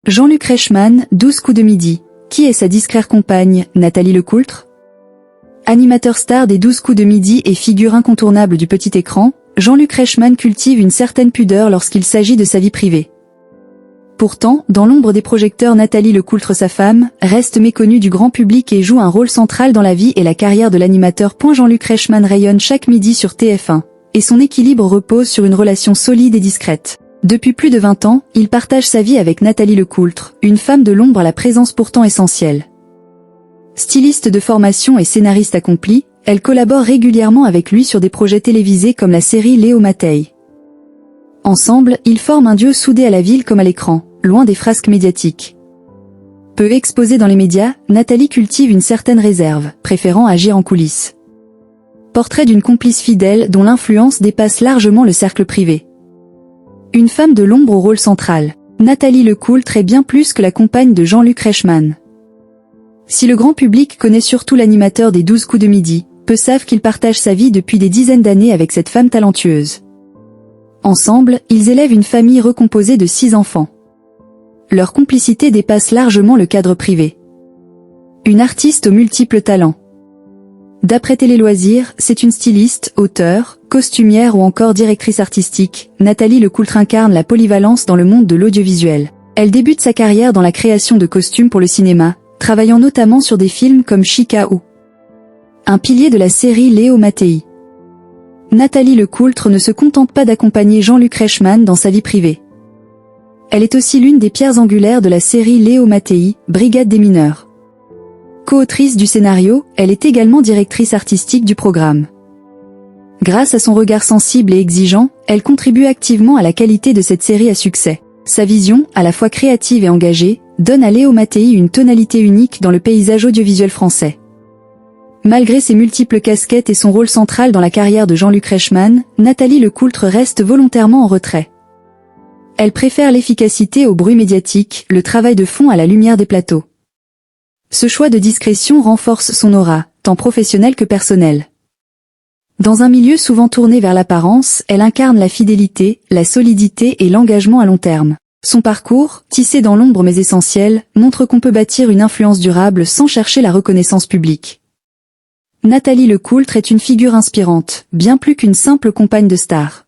Jean-Luc Reichmann, 12 coups de midi. Qui est sa discrète compagne, Nathalie Lecoultre? Animateur star des 12 coups de midi et figure incontournable du petit écran, Jean-Luc Reichmann cultive une certaine pudeur lorsqu'il s'agit de sa vie privée. Pourtant, dans l'ombre des projecteurs, Nathalie Lecoultre, sa femme, reste méconnue du grand public et joue un rôle central dans la vie et la carrière de l'animateur. Jean-Luc Reichmann rayonne chaque midi sur TF1, et son équilibre repose sur une relation solide et discrète. Depuis plus de 20 ans, il partage sa vie avec Nathalie Lecoultre, une femme de l'ombre à la présence pourtant essentielle. Styliste de formation et scénariste accomplie, elle collabore régulièrement avec lui sur des projets télévisés comme la série Léo Mattei. Ensemble, ils forment un duo soudé à la ville comme à l'écran, loin des frasques médiatiques. Peu exposée dans les médias, Nathalie cultive une certaine réserve, préférant agir en coulisses. Portrait d'une complice fidèle dont l'influence dépasse largement le cercle privé. Une femme de l'ombre au rôle central, Nathalie Lecoultre est bien plus que la compagne de Jean-Luc Reichmann. Si le grand public connaît surtout l'animateur des 12 coups de midi, peu savent qu'il partage sa vie depuis des dizaines d'années avec cette femme talentueuse. Ensemble, ils élèvent une famille recomposée de 6 enfants. Leur complicité dépasse largement le cadre privé. Une artiste aux multiples talents. D'après Télé Loisirs, c'est une styliste, auteure, costumière ou encore directrice artistique. Nathalie Lecoultre incarne la polyvalence dans le monde de l'audiovisuel. Elle débute sa carrière dans la création de costumes pour le cinéma, travaillant notamment sur des films comme Chica ou un pilier de la série Léo Mattei. Nathalie Lecoultre ne se contente pas d'accompagner Jean-Luc Reichmann dans sa vie privée. Elle est aussi l'une des pierres angulaires de la série Léo Mattei, Brigade des mineurs. Co-autrice du scénario, elle est également directrice artistique du programme. Grâce à son regard sensible et exigeant, elle contribue activement à la qualité de cette série à succès. Sa vision, à la fois créative et engagée, donne à Léo Mattei une tonalité unique dans le paysage audiovisuel français. Malgré ses multiples casquettes et son rôle central dans la carrière de Jean-Luc Reichmann, Nathalie Lecoultre reste volontairement en retrait. Elle préfère l'efficacité au bruit médiatique, le travail de fond à la lumière des plateaux. Ce choix de discrétion renforce son aura, tant professionnelle que personnelle. Dans un milieu souvent tourné vers l'apparence, elle incarne la fidélité, la solidité et l'engagement à long terme. Son parcours, tissé dans l'ombre mais essentiel, montre qu'on peut bâtir une influence durable sans chercher la reconnaissance publique. Nathalie Lecoultre est une figure inspirante, bien plus qu'une simple compagne de star.